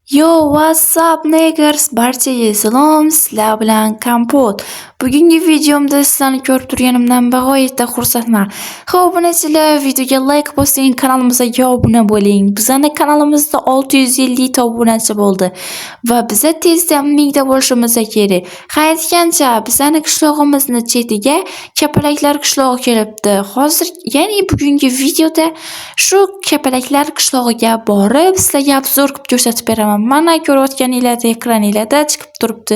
Yo, what's up niggers? Barchaga salom, sizlar bilan Kompot. Bugungi videomda sizlarni ko'rib turganimdan bag'oyatda xursandman. Xo'p, obunachilar, videoga like bosing, kanalimizga obuna bo'ling. Bizning kanalimizda 650 ta obunachi bo'ldi va biza tezda 1000 ta bo'lishimiz kerak. Aytgancha, bizning qishlog'imizni chetiga kapalaklar qishlog'i kelibdi. Hozir, ya'ni bugungi videoda shu kapalaklar qishlog'iga borib, sizlarga obzor qilib ko'rsatib beraman. Mana ko'rayotganinglarda ekraninglarda chiqib turibdi.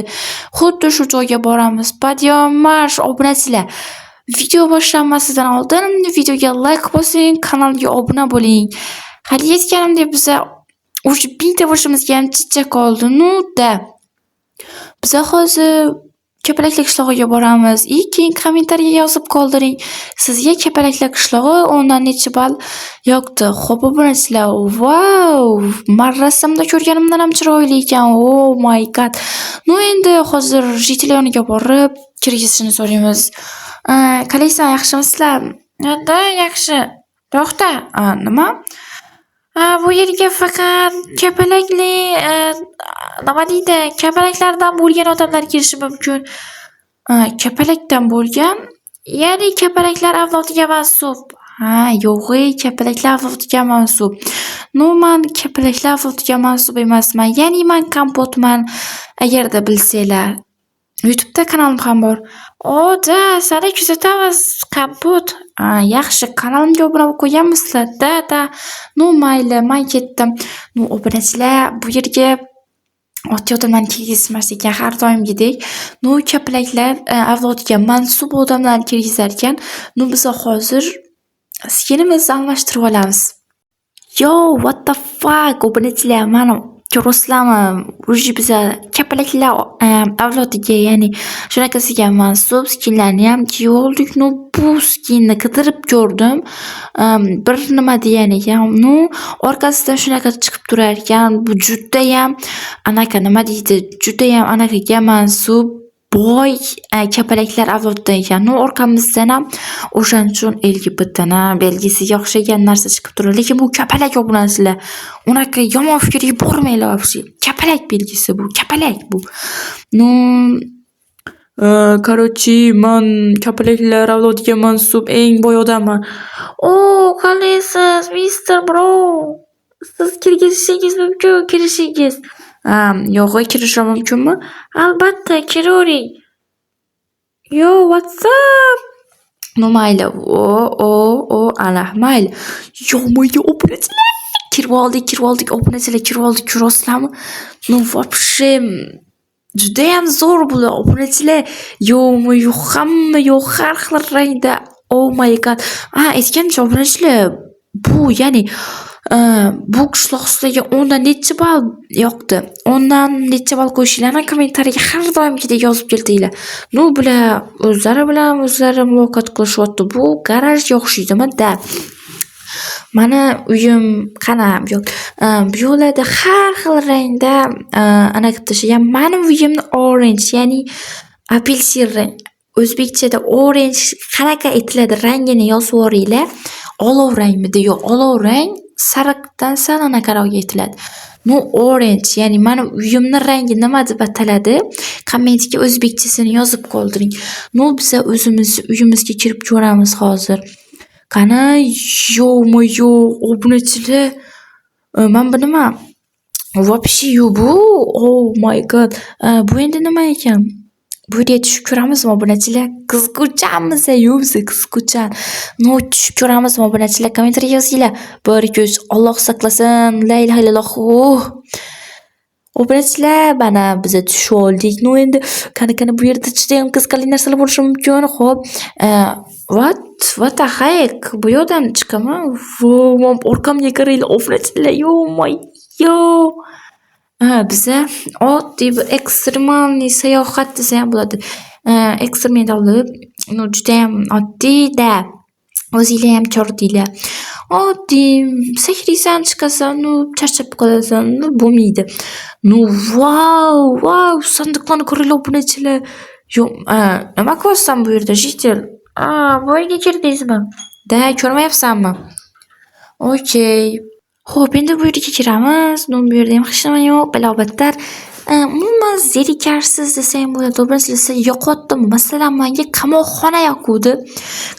Xuddi shu joyga boramiz. Badiyom marsh obunachilar. Video boshlanmasidan oldin videoga like bosing, kanalga obuna bo'ling. Hali aytganimdek biza o'sha 1000 ta bo'lishimizga ham chicha qoldi. Nu-da. Biza hozir kapalaklar qishlog'iga boramiz. Keyin kommentariyaga yozib qoldiring. Sizga kapalaklar qishlog'i 10 dan necha ball yoqdi? Xo'p, obunachilar. Wow! Men rasmda ko'rganimdan ham chiroyli ekan. Oh my god. Endi hozir jitellar yoniga borib kirgizishini so'raymiz. Qalaysan, yaxshimisizlar? Da, yaxshi. To'xta. Nima? Bu yerga faqat kapalakli, nima deydi, kapalaklardan bo'lgan odamlar kirishi mumkin. Kapalakdan bo'lgan, ya'ni kapalaklar avlodiga mansub. Yo'g'e, kapalaklar avlodiga mansub. Men kapalaklar avlodiga mansub emasman. Ya'ni men kompotman, agarda bilsanglar. YouTube'da kanalim ham bor. Da, seni kuzatamiz, kompot. Yaxshi, kanalimga obuna bo'lib qo'yganmisizlar? Da. Mayli, men ketdim. Obunachilar, bu yerga oddiy odamlarni kirgizmas ekan har doimgidek. Kapalaklar avlodiga mansub odamlarni kirgizar ekan. Biz hozir skinimizni almashtirib olamiz. Yo, what the fuck, obunachilar, mana ko'rasizlarmi? O'zi biza kapalaklar avlodiga, ya'ni shunaqasiga mansub skinlarni ham kiyib oldik. Bu skinni qidirib ko'rdim. Bir nima degani ekan, orqasidan shunaqa chiqib turar ekan. Bu juda ham anaqa nima deydi? Juda ham anaqaga mansub boy kapalaklar avlodidan ekan. Orqamizdan ham o'shaning uchun LGBT belgisiga o'xshagan narsa chiqib turadi. Lekin bu kapalak obunachilar. Unaqa yomon fikrga bormanglar вообще. Kapalak belgisi bu, kapalak bu. Короче, men kapalaklar avlodiga mansub eng boy odamman. Qalaysiz, Mr. Bro? Siz kirgishingiz mumkin, kirishingiz. Yo'g'e, kirishim mumkinmi? Albatta, kiravering. Yo, what's up? Mayli. Ana, mayli. Yo, obunachilar. Kirib oldik, obunachilar, kirib oldik, ko'rasizlarmi? Вообще juda ham zo'r bular obunachilar. Hamma yo'q, har xil rangda. Oh my god. Aytgancha obunachilar, bu ya'ni bu qishloq sizlarga 10 dan necha ball yoqdi? 10 dan necha ball qo'yishinglarni kommentariyaga har doimgidek yozib keltinglar. Bular o'zlari bilan o'zlari muloqot qilishyapti. Bu garajga o'xshaydimi-da. Mana uyim qana yo'q. Bu yo'llarda har xil rangda anaqa tashagan. Mening uyimni orange, ya'ni apelsin rang. O'zbekchada orange qanaqa aytiladi rangini yozib yuboringlar. Olov rangmidi? Yo'q, olov rang sariqdan sal anaqaroq aytiladi. Orange, ya'ni mening uyimni rangi nima deb ataladi? Kommentga o'zbekchasini yozib qoldiring. Biz uyimizga kirib ko'ramiz hozir. Qani, obunachilar. Men bu nima? Вообще bu. Oh my god. Bu endi nima ekan? Bu yerga tushib ko'ramizmi obunachilar? Qizquchanmiz, biz qizquchan. Tushib ko'ramizmi obunachilar? Kommentariyaga yozinglar. Barko'z, Alloh saqlasin. La ilaha illalloh. Obunachilar, mana biz tushib oldik. Endi qani bu yerda juda ham qiziqarli narsalar bo'lishi mumkin. Xo'p. What the heck? Bu yerdan chiqaman. Orqamga qaranglar obunachilar. Biza oddiy bir ekstremalniy sayohat desa ham bo'ladi. Ekstremal juda ham oddiy-da. O'zinglar ham ko'rdinglar. Oddiy sakraysan, chiqasan, charchab qolasan, bo'lmaydi. Wow, sandiqlarni ko'ringlar obunachilar. Nima ko'rsan bu yerda, jitel? Bu yerga kirdingizmi? Da, ko'rmayapsanmi? Okay. Xo'p, endi bu yerga kiramiz. Bu yerda ham hech nima yo'q, balobatlar. Umuman zerikarsiz desam bo'ladi. To'g'risi yo'qotdim. Masalan, menga qamoqxona yoquvdi.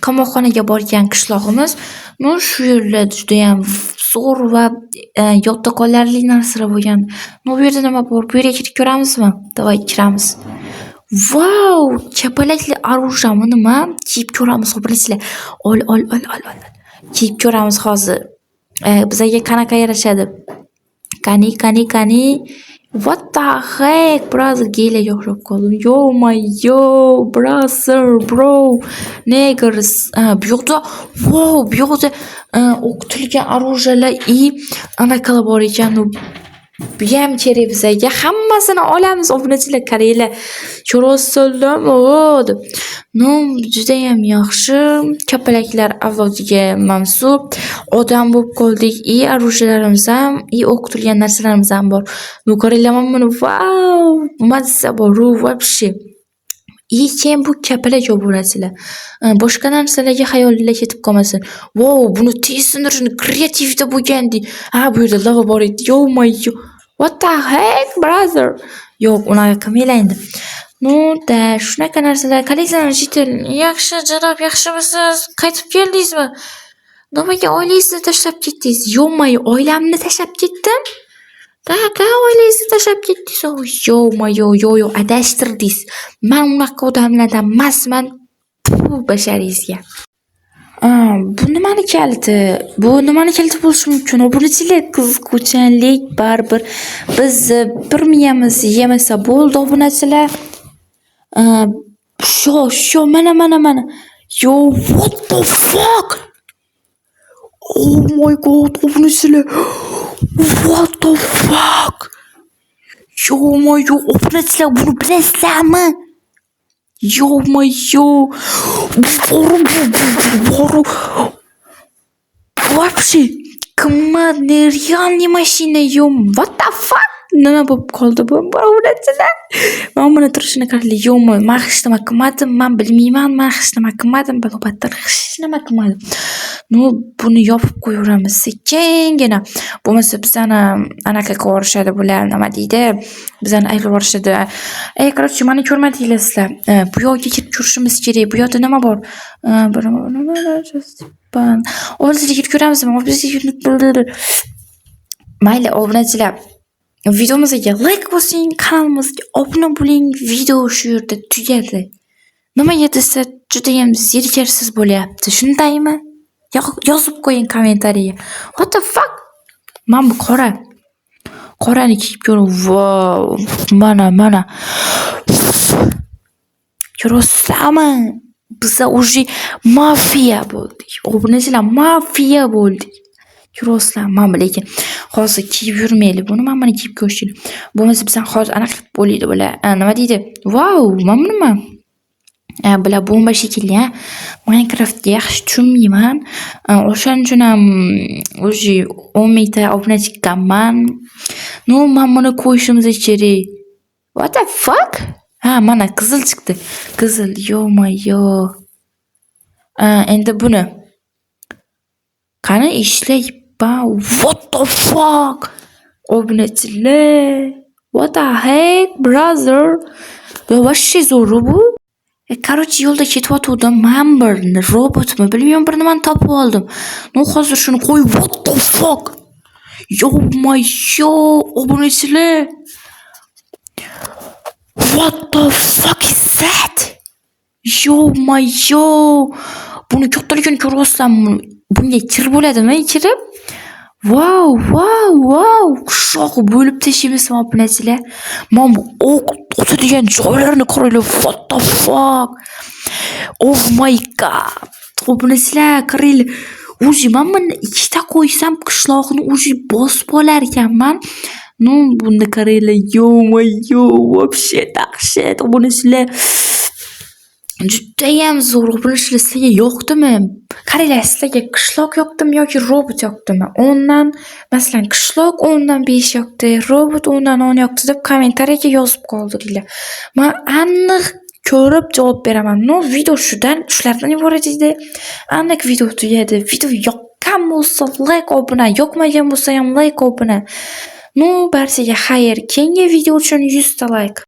Qamoqxonaga borgan qishlog'imiz. Shu yerlar juda ham zo'r va yodda qolarli narsalar bo'lgan. Bu yerda nima bor? Bu yerga kirib ko'ramizmi? Davay kiramiz. Vau! Kapalakli orужие nima? Kiyib ko'ramiz, bilasizlar. Ol. Kiyib ko'ramiz hozir. Bizga qanaqa yarashadi? Qani. What the heck, brother, geylarga o'xshab qoldim. Yo my yo, brother, bro, niggers. Bu yoqda, wow, bu yoqda o'qitilgan orужиялар и anaqalar bor ekan. Bu ham kerak bizga. Hammasini olamiz, obunachilar, qaranglar. Ko'rasizlarmi? deb. Juda ham yaxshi. Kapalaklar avlodiga mansub odam bo'lib qoldik. Orужияларimiz ham, o'qitilgan narsalarimiz ham bor. Qaranglar, mana vau, mazza bor, вообще. Keyin bu kapalak obunachilar. Boshqa narsalarga xayolinglar ketib qolmasin. Vau, buni tez sindirishni kreativda bo'lgandi. Bu yerda lava bor edi. Yo my yo. What the heck, brother? Yo'q, unaqa qilmanglar endi. Shunaqa narsalar. Qaranglar, jitil. Yaxshi, janob, yaxshimisiz? Qaytib keldingizmi? Nimaga oilangizni tashlab ketdingiz? Yo my, oilamni tashlab ketdim. Oilangizni tashlab ketdingiz. Yo, adashtirdingiz. Men unaqa odamlardan emasman. Basharingizga. Bu nimani kaliti? Bu nimani kaliti bo'lishi mumkin? Obunachilar, qiziquvchanlik baribir bizni bir miyamiz yemasa bo'ldi, obunachilar. Sho, mana. Yo, what the fuck? Oh my god, obunachilar. What the fuck? Yo my yo, obunachilar, buni bilasizlarmi? Yo my yo. Вообще, нереальный машина, yo. What the fuck? Nima bo'lib qoldi bu obunachilar? Men buni turishini qaranglar. Yo, men hech nima qilmadim, men bilmayman, men hech nima qilmadim, balobatlar hech nima qilmadim. Buni yopib qo'yaveramiz sekingina. Bo'lmasa bizani anaqa qilib bular, nima deydi? Bizani ayirib yuborishadi. Короче, meni ko'rmadinglar sizlar. Bu yoqqa kirib ko'rishimiz kerak. Bu yoqda nima bor? O'zingizga kirib ko'ramizmi? Mayli, obunachilar. Videomizga like bosing, kanalimizga obuna bo'ling. Video shu yerda tugadi. Nimaga desa, juda ham zerikarsiz bo'lyapti. Shundaymi? Yozib qo'ying kommentariyaga. What the fuck? Men bu qorani kiyib ko'ring. Wow, mana. Ko'rasizlarmi? Biz уже mafiya bo'ldik. Obunachilar, mafiya bo'ldik. Ko'rasizlarmi? Lekin hozir kiyib yurmaylik. Buni men mana kiyib ko'rishim. Bo'lmasa bizdan hozir anaqa qilib bo'ladi bular. Nima deydi? Wow, mana nima? Bular bomba shekilli, Minecraftga yaxshi tushunmayman. O'shaning uchun ham o'zi 10 mingta obuna chiqqanman. Men buni qo'yishimiz kerak. What the fuck? Mana qizil chiqdi. Qizil, yo my yo. Endi buni qani ishlayib. What the fuck? Obunachilar. What the heck, brother? Вообще zo'r bu. Короче, yo'lda ketayotgandim. Men bir robotmi, bilmayman, bir nimani topib oldim. Hozir shuni qo'yib, what the fuck? Yo my yo, obunachilar. What the fuck is that? Yo my yo. Buni kattaligini ko'ryapsizlarmi? Bunga kir bo'ladimi, kirib? Wow. Qishloq bo'lib tashaymizmi, obunachilar? Men bu o'tadigan joylarni qaranglar. What the fuck? Oh my god. Obunachilar, qaranglar. O'zi men buni ikkita qo'ysam, qishloqni o'zi bosib olar ekanman. Buni qaranglar. Yo my yo, вообще dahshat. Obunachilar. Judayam zo'r. Obunachilar, sizlarga yoqdimi? Qaranglar, sizlarga qishloq yoqdimi yoki robot yoqdimi? 10 dan, masalan, qishloq 10 dan 5 yoqdi, robot 10 dan 10 yoqdi deb kommentariyaga yozib qoldiringlar. Men aniq ko'rib javob beraman. Video shulardan iborat edi. Aniq video tugadi. Video Yoqqan bo'lsa like obuna, yoqmagan bo'lsa ham like obuna. No, barchaga xayr. Keyingi video uchun 100 ta like.